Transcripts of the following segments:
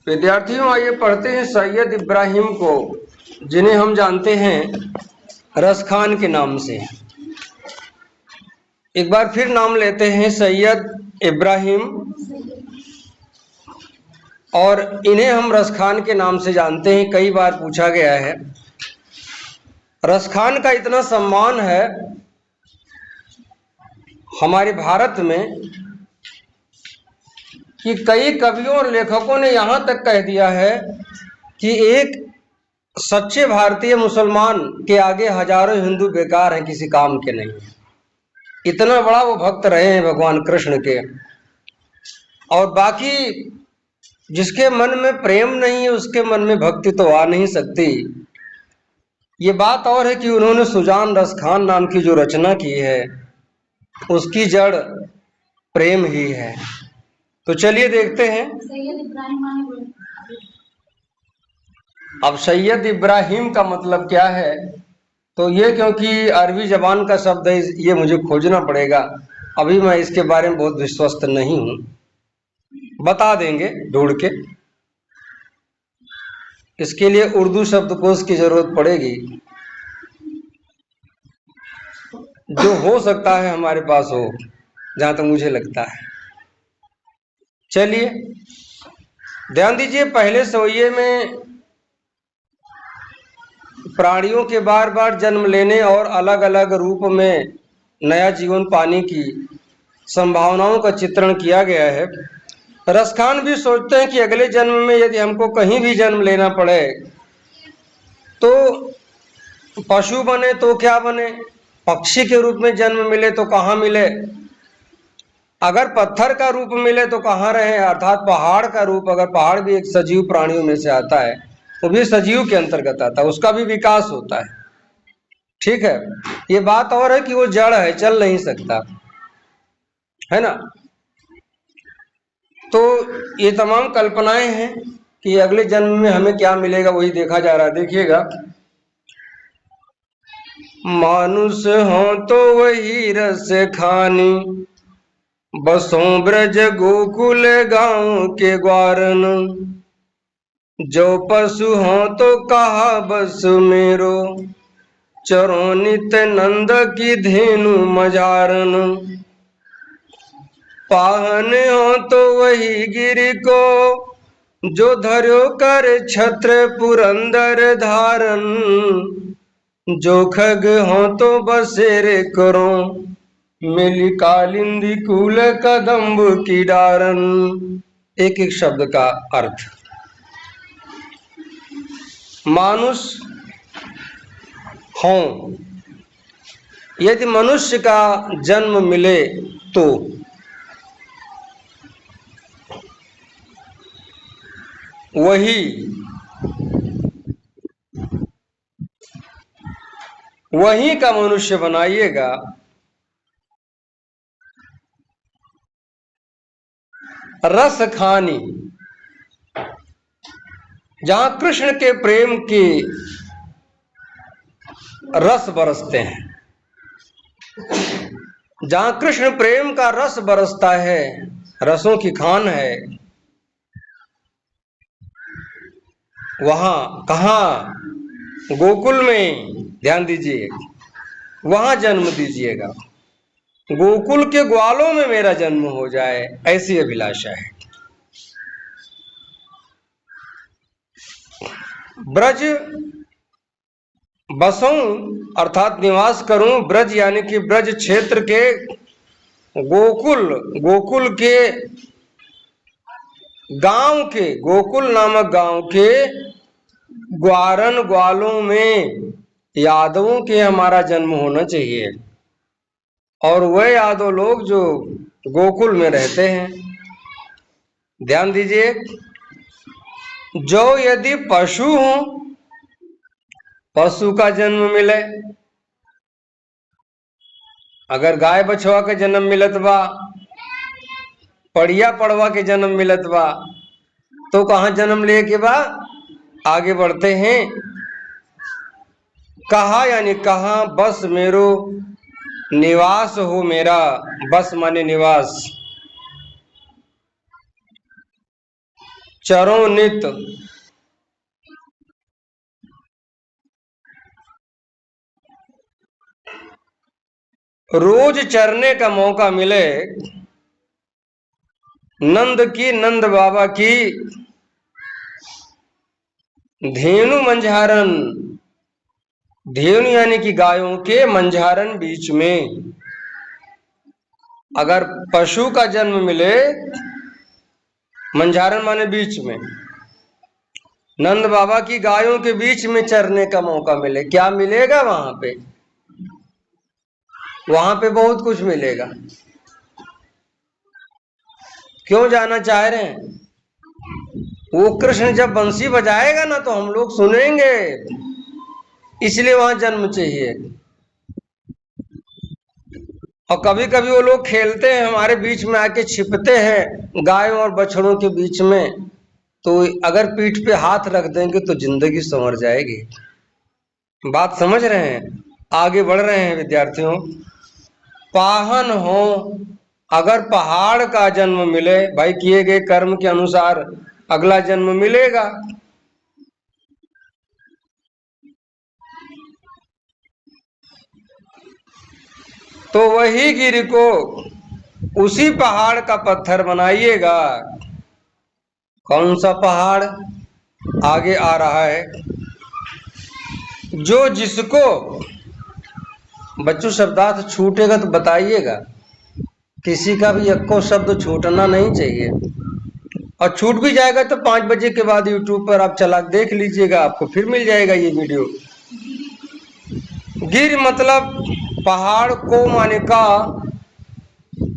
विद्यार्थियों, आइए पढ़ते हैं सैयद इब्राहिम को, जिन्हें हम जानते हैं रस खान के नाम से। एक बार फिर नाम लेते हैं सैयद इब्राहिम, और इन्हें हम रस खान के नाम से जानते हैं। कई बार पूछा गया है, रस खान का इतना सम्मान है हमारे भारत में कि कई कवियों और लेखकों ने यहाँ तक कह दिया है कि एक सच्चे भारतीय मुसलमान के आगे हजारों हिंदू बेकार हैं, किसी काम के नहीं। इतना बड़ा वो भक्त रहे हैं भगवान कृष्ण के। और बाकी जिसके मन में प्रेम नहीं है उसके मन में भक्ति तो आ नहीं सकती। ये बात और है कि उन्होंने सुजान रस खान नाम की जो रचना की है उसकी जड़ प्रेम ही है। तो चलिए देखते हैं। अब सैयद इब्राहिम का मतलब क्या है, तो ये क्योंकि अरबी जबान का शब्द है, ये मुझे खोजना पड़ेगा। अभी मैं इसके बारे में बहुत विश्वस्त नहीं हूं, बता देंगे ढूंढ के। इसके लिए उर्दू शब्दकोश की जरूरत पड़ेगी, जो हो सकता है हमारे पास हो, जहां तक मुझे लगता है। चलिए ध्यान दीजिए, पहले सवैये में प्राणियों के बार बार जन्म लेने और अलग अलग रूप में नया जीवन पाने की संभावनाओं का चित्रण किया गया है। रस खान भी सोचते हैं कि अगले जन्म में यदि हमको कहीं भी जन्म लेना पड़े तो पशु बने तो क्या बने, पक्षी के रूप में जन्म मिले तो कहाँ मिले, अगर पत्थर का रूप मिले तो कहाँ रहे, अर्थात पहाड़ का रूप। अगर पहाड़ भी एक सजीव प्राणियों में से आता है, वो भी सजीव के अंतर्गत आता है, उसका भी विकास होता है। ठीक है, ये बात और है कि वो जड़ है, चल नहीं सकता, है ना। तो ये तमाम कल्पनाएं हैं कि अगले जन्म में हमें क्या मिलेगा, वही देखा जा रहा है। देखिएगा, मानुष हो तो वही रस खानी, बसों ब्रज गोकुल गांव के ग्वारन, जो पशु हो तो कहा बस मेरो, चरो नित नंद की धेनु मजारन, पाहन हो तो वही गिरि को, जो धर्यो कर छत्र पुरंदर धारन, जो खग हो तो बसेर करो, मिली कालिंदी कूल कदम्ब की डारन। एक एक शब्द का अर्थ। मानुष हो, यदि मनुष्य का जन्म मिले तो वही का मनुष्य बनाइएगा। रस खानी, जहां कृष्ण के प्रेम के रस बरसते हैं, जहां कृष्ण प्रेम का रस बरसता है, रसों की खान है, वहां कहाँ, गोकुल में। ध्यान दीजिए, वहां जन्म दीजिएगा, गोकुल के ग्वालों में मेरा जन्म हो जाए, ऐसी अभिलाषा है। ब्रज बसों अर्थात निवास करूं, ब्रज यानी कि ब्रज क्षेत्र के, गोकुल गोकुल के गांव के, गोकुल नामक गांव के ग्वारन ग्वालों में, यादवों के हमारा जन्म होना चाहिए। और वह यादव लोग जो गोकुल में रहते हैं। ध्यान दीजिए, जो यदि पशु हो, पशु का जन्म मिले, अगर गाय बछवा के जन्म मिलत बा, पड़िया पड़वा के जन्म मिलत बा, तो कहाँ जन्म ले के बा, आगे बढ़ते हैं। कहा यानी कहाँ, बस मेरो निवास हो मेरा, बस माने निवास। चरों नित। रोज चरने का मौका मिले नंद की, नंद बाबा की धेनु मंझारन। धेनु यानी कि गायों के, मंझारन बीच में। अगर पशु का जन्म मिले, मंझारन माने बीच में, नंद बाबा की गायों के बीच में चरने का मौका मिले, क्या मिलेगा वहां पे? वहां पे बहुत कुछ मिलेगा। क्यों जाना चाह रहे हैं? वो कृष्ण जब बंसी बजाएगा ना तो हम लोग सुनेंगे, इसलिए वहां जन्म चाहिए। और कभी कभी वो लोग खेलते हैं हमारे बीच में, आके छिपते हैं गायों और बछड़ों के बीच में, तो अगर पीठ पे हाथ रख देंगे तो जिंदगी संवर जाएगी। बात समझ रहे हैं? आगे बढ़ रहे हैं विद्यार्थियों। पाहन हो, अगर पहाड़ का जन्म मिले, भाई किए गए कर्म के अनुसार अगला जन्म मिलेगा। तो वही गिर को उसी पहाड़ का पत्थर बनाइएगा। कौन सा पहाड़? आगे आ रहा है। जो जिसको, बच्चों शब्दार्थ छूटेगा तो बताइएगा, किसी का भी एको शब्द छूटना नहीं चाहिए। और छूट भी जाएगा तो 5 बजे के बाद यूट्यूब पर आप चला देख लीजिएगा, आपको फिर मिल जाएगा ये वीडियो। गिर मतलब पहाड़ को माने का,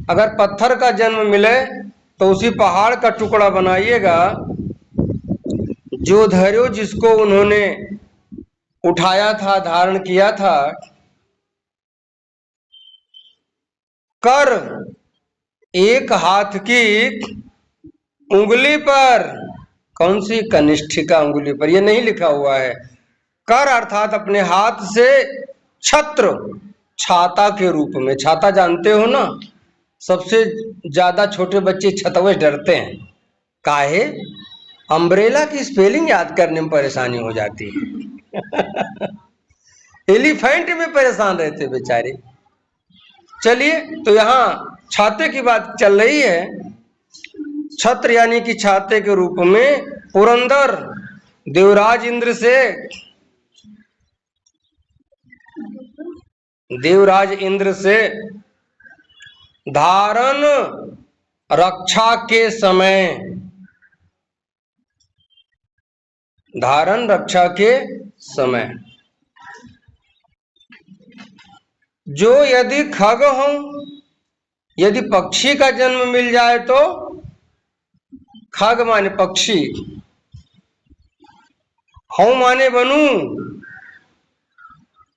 अगर पत्थर का जन्म मिले तो उसी पहाड़ का टुकड़ा बनाइएगा। जो धैर्य जिसको उन्होंने उठाया था, धारण किया था, कर एक हाथ की उंगली पर। कौन सी? कनिष्ठिका उंगली पर, यह नहीं लिखा हुआ है। कर अर्थात अपने हाथ से छत्र, छाता के रूप में। छाता जानते हो ना, सबसे ज्यादा छोटे बच्चे छतवे डरते हैं। काहे? अम्ब्रेला की स्पेलिंग याद करने में परेशानी हो जाती है। एलिफेंट में परेशान रहते बेचारे। चलिए, तो यहां छाते की बात चल रही है। छत्र यानी कि छाते के रूप में पुरंदर देवराज इंद्र से, देवराज इंद्र से धारण रक्षा के समय, धारण रक्षा के समय। जो यदि खग हो, यदि पक्षी का जन्म मिल जाए तो, खग माने पक्षी, हूं माने बनू,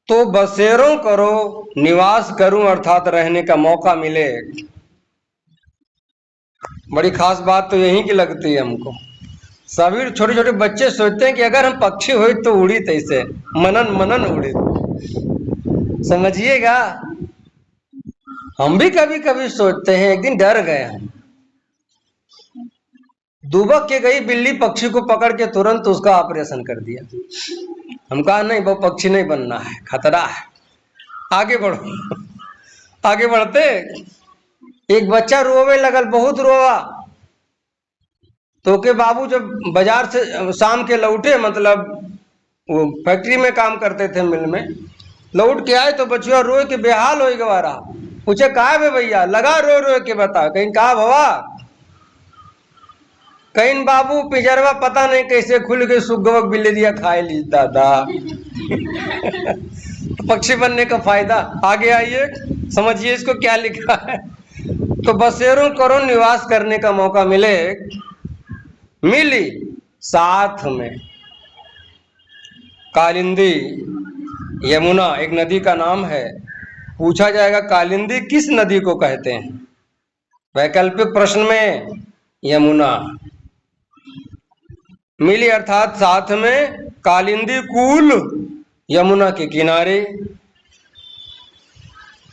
तो बसेरों करो, निवास करूं अर्थात रहने का मौका मिले। बड़ी खास बात तो यही की लगती है हमको। सभी छोटे छोटे बच्चे सोचते हैं कि अगर हम पक्षी हुए तो उड़ी तैसे, मनन मनन उड़े। समझिएगा, हम भी कभी कभी सोचते हैं। एक दिन डर गए हम, दुबक के गई बिल्ली पक्षी को पकड़ के तुरंत उसका ऑपरेशन कर दिया। हम कहा नहीं, वो पक्षी नहीं बनना है, खतरा है, आगे बढ़ो। आगे बढ़ते, एक बच्चा रोवे लगल, बहुत रोवा। तो के बाबू जब बाजार से शाम के लौटे, मतलब वो फैक्ट्री में काम करते थे, मिल में, लौट के आए तो बच्चा रोए के बेहाल हो गवारा। पूछे कहा बे भैया? लगा रो रो के बता। कहीं कहा भवा? कहीं बाबू पिजरवा पता नहीं कैसे खुल गई, सुगवक बिल्ली दिया खाए ली दादा। पक्षी बनने का फायदा। आगे आइए, समझिए इसको क्या लिखा है। तो बसेरों करो, निवास करने का मौका मिले, मिली साथ में। कालिंदी, यमुना एक नदी का नाम है। पूछा जाएगा कालिंदी किस नदी को कहते हैं? वैकल्पिक प्रश्न में यमुना। मिली अर्थात साथ में, कालिंदी कूल, यमुना के किनारे।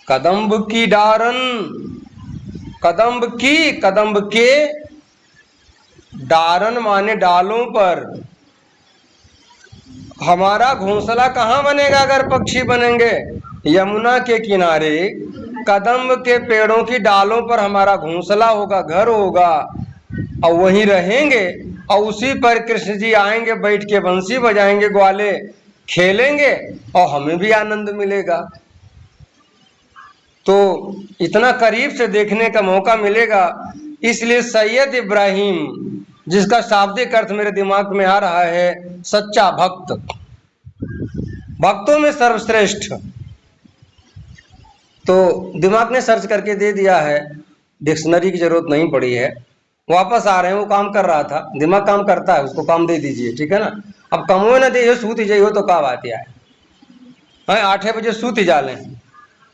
कदम्ब की डारन, कदम्ब की, कदम्ब के डारन माने डालों पर। हमारा घोंसला कहाँ बनेगा अगर पक्षी बनेंगे? यमुना के किनारे कदम्ब के पेड़ों की डालों पर हमारा घोंसला होगा, घर होगा, और वहीं रहेंगे। और उसी पर कृष्ण जी आएंगे, बैठ के बंसी बजाएंगे, ग्वाले खेलेंगे, और हमें भी आनंद मिलेगा। तो इतना करीब से देखने का मौका मिलेगा। इसलिए सैयद इब्राहिम, जिसका शाब्दिक अर्थ मेरे दिमाग में आ रहा है सच्चा भक्त, भक्तों में सर्वश्रेष्ठ। तो दिमाग ने सर्च करके दे दिया है, डिक्शनरी की जरूरत नहीं पड़ी है। वापस आ रहे हैं, वो काम कर रहा था, दिमाग काम करता है, उसको काम दे दीजिए, ठीक है ना। अब कमो ना दे सूत ही हो तो का बात है। 8 बजे सूत ही जा लें,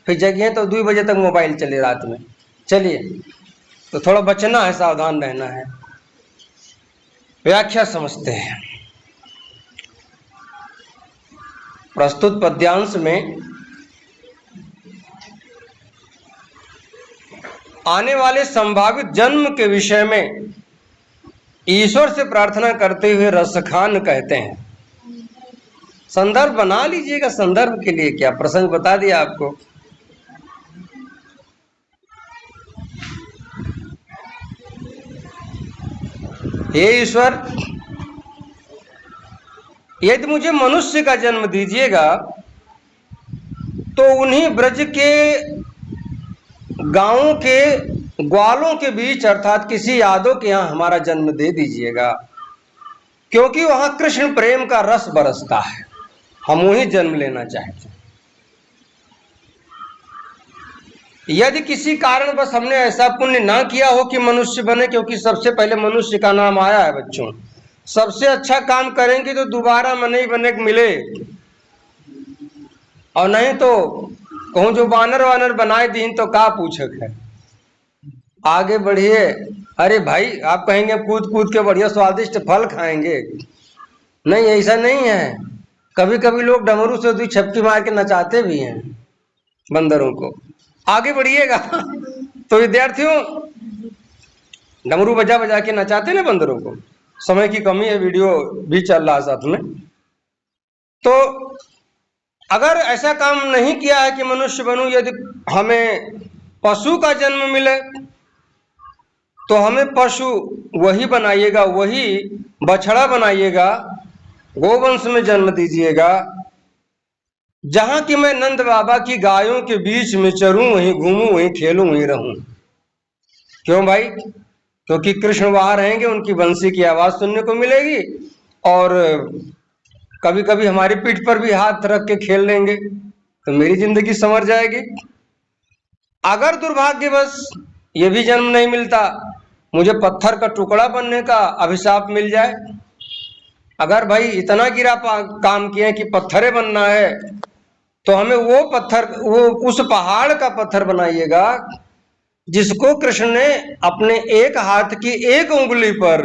फिर जगिए तो 2 बजे तक मोबाइल चले रात में। चलिए, तो थोड़ा बचना है, सावधान रहना है। व्याख्या समझते हैं। प्रस्तुत पद्यांश में आने वाले संभावित जन्म के विषय में ईश्वर से प्रार्थना करते हुए रसखान कहते हैं। संदर्भ बना लीजिएगा, संदर्भ के लिए क्या प्रसंग बता दिया आपको। हे ईश्वर, यदि मुझे मनुष्य का जन्म दीजिएगा तो उन्हीं ब्रज के गांवों के ग्वालों के बीच, अर्थात किसी यादव के यहां हमारा जन्म दे दीजिएगा, क्योंकि वहां कृष्ण प्रेम का रस बरसता है, हम वहीं जन्म लेना चाहते हैं। यदि किसी कारण बस हमने ऐसा पुण्य ना किया हो कि मनुष्य बने, क्योंकि सबसे पहले मनुष्य का नाम आया है बच्चों, सबसे अच्छा काम करेंगे तो दोबारा मन ही बने मिले, और नहीं तो कहूं जो बानर वानर बनाए दीन तो का पूछक है। आगे बढ़िए। अरे भाई, आप कहेंगे कूद कूद के बढ़िया स्वादिष्ट फल खाएंगे, नहीं ऐसा नहीं है। कभी कभी लोग डमरू से 2 छपकी मार के नचाते भी हैं बंदरों को। आगे बढ़िएगा। तो विद्यार्थियों, डमरू बजा बजा के नचाते ना बंदरों को। समय की कमी है, वीडियो भी चल रहा है साथ में। तो अगर ऐसा काम नहीं किया है कि मनुष्य बनूं, यदि हमें पशु का जन्म मिले तो हमें पशु वही बनाइएगा, वही बछड़ा बनाइएगा, गोवंश में जन्म दीजिएगा, जहां कि मैं नंद बाबा की गायों के बीच में चरूं, वहीं घूमूं, वहीं खेलूं, वहीं रहूं। क्यों भाई? क्योंकि कृष्ण वहां रहेंगे, उनकी बंसी की आवाज सुनने को मिलेगी, और कभी कभी हमारी पीठ पर भी हाथ रख के खेल लेंगे, तो मेरी जिंदगी संवर जाएगी। अगर दुर्भाग्यवश ये भी जन्म नहीं मिलता, मुझे पत्थर का टुकड़ा बनने का अभिशाप मिल जाए, अगर भाई इतना गिरा काम किए कि पत्थरे बनना है, तो हमें वो पत्थर, वो उस पहाड़ का पत्थर बनाइएगा जिसको कृष्ण ने अपने एक हाथ की एक उंगली पर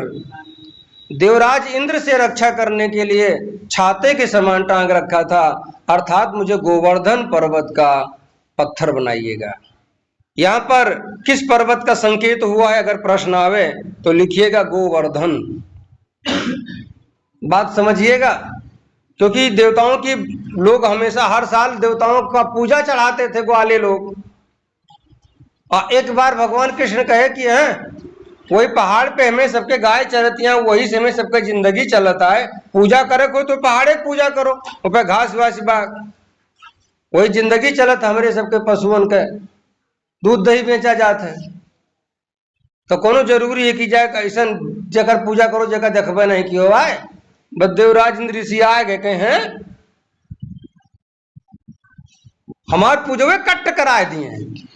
देवराज इंद्र से रक्षा करने के लिए छाते के समान टांग रखा था। अर्थात मुझे गोवर्धन पर्वत का पत्थर बनाइएगा। यहां पर किस पर्वत का संकेत हुआ है अगर प्रश्न आवे तो लिखिएगा गोवर्धन। बात समझिएगा, क्योंकि देवताओं की लोग हमेशा हर साल देवताओं का पूजा चढ़ाते थे ग्वाले लोग। और एक बार भगवान कृष्ण कहे कि है वही पहाड़ पे हमें सबके गाय चरतियां, वही से हमें सबका जिंदगी चलता है, पूजा करे को तो पहाड़े पूजा करो, ऊपर घास वास बाग, वही जिंदगी चलत हमारे सबके पशुओं के, दूध दही बेचा जाता है। तो कोनो जरूरी है कि जाए ऐसा जगह पूजा करो जगह देखबे नहीं कि हो आए बस देवराज इंद्र ऋषि आए गए कहे हैं हमारे पूजवे कट कराए दिए हैं।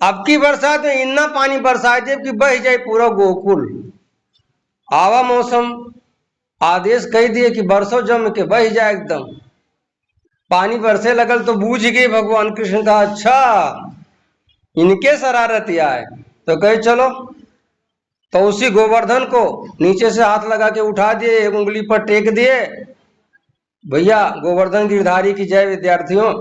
अब की बरसात में इतना पानी बरसाए दे कि बह जाए पूरा गोकुल। आवा मौसम आदेश कह दिए कि बरसों जम के बह जाए एकदम। पानी बरसे लगल तो बूझ गए भगवान कृष्ण का, अच्छा इनके शरारत आए, तो कहे चलो। तो उसी गोवर्धन को नीचे से हाथ लगा के उठा दिए, एक उंगली पर टेक दिए, भैया गोवर्धन गिरधारी की जय। विद्यार्थियों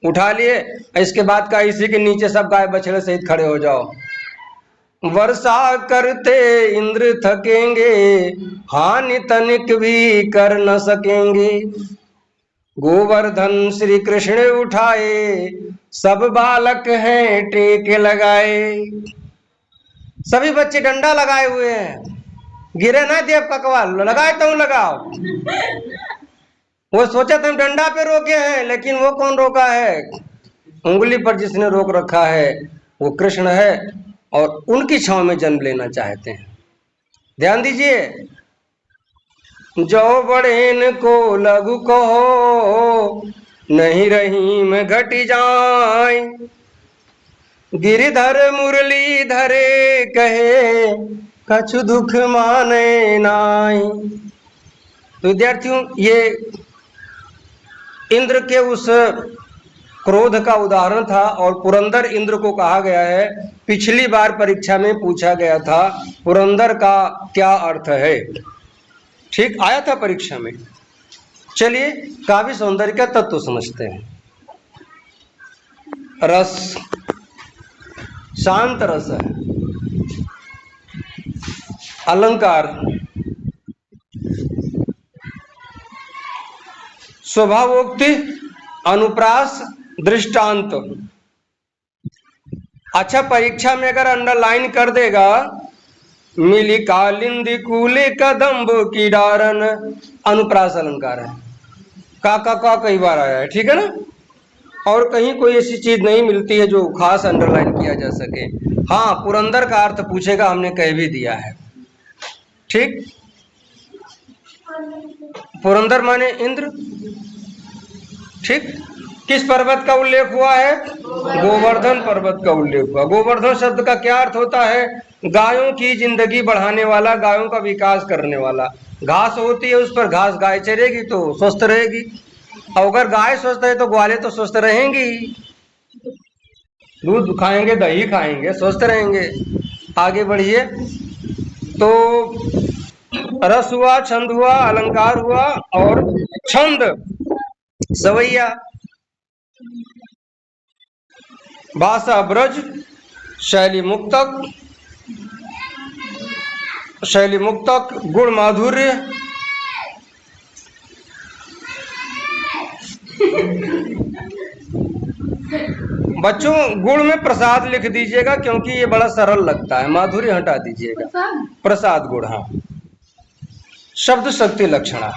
उठा लिए, इसके बाद का इसी के नीचे सब गाय बछड़े सहित खड़े हो जाओ। वर्षा करते इंद्र थकेंगे, हानि तनिक भी कर न सकेंगे। गोवर्धन श्री कृष्ण उठाए, सब बालक हैं टेके लगाए। सभी बच्चे डंडा लगाए हुए हैं, गिरे ना देव ककवाल, लगाए तो लगाओ। वो सोचा तुम डंडा पे रोके हैं, लेकिन वो कौन रोका है? उंगली पर जिसने रोक रखा है वो कृष्ण है, और उनकी छांव में जन्म लेना चाहते हैं। ध्यान दीजिए, जो बड़ेन को लघु कहो, नहीं रही में घटी जाए। गिरिधर मुरली धरे कहे, कछु दुख माने नाई। तो विद्यार्थियों, ये इंद्र के उस क्रोध का उदाहरण था, और पुरंदर इंद्र को कहा गया है। पिछली बार परीक्षा में पूछा गया था पुरंदर का क्या अर्थ है, ठीक आया था परीक्षा में। चलिए काव्य सौंदर्य का तत्व समझते हैं। रस शांत रस है। अलंकार स्वभावोक्ति, अनुप्रास, दृष्टांत। अच्छा, परीक्षा में अगर अंडरलाइन कर देगा, मिली कालिंदी कूले कदम्ब की डारन, अनुप्रास अलंकार है। का कई बार आया है, ठीक है ना। और कहीं कोई ऐसी चीज नहीं मिलती है जो खास अंडरलाइन किया जा सके। हाँ, पुरंदर का अर्थ पूछेगा, हमने कह भी दिया है, ठीक। पुरंदर माने इंद्र, ठीक। किस पर्वत का उल्लेख हुआ है? गोवर्धन पर्वत का उल्लेख हुआ। गोवर्धन शब्द का क्या अर्थ होता है? गायों की जिंदगी बढ़ाने वाला, गायों का विकास करने वाला। घास होती है, उस पर घास गाय चरेगी तो स्वस्थ रहेगी, और अगर गाय स्वस्थ है तो ग्वाले तो स्वस्थ रहेंगी। दूध खाएंगे, दही खाएंगे, स्वस्थ रहेंगे। आगे बढ़िए। तो रस हुआ, छंद हुआ, अलंकार हुआ, और छंद सवैया। भाषा ब्रज, शैली मुक्तक, गुण माधुर्य, बच्चों गुण में प्रसाद लिख दीजिएगा, क्योंकि ये बड़ा सरल लगता है। माधुर्य हटा दीजिएगा, प्रसाद गुण। हाँ, शब्द शक्ति लक्षणा।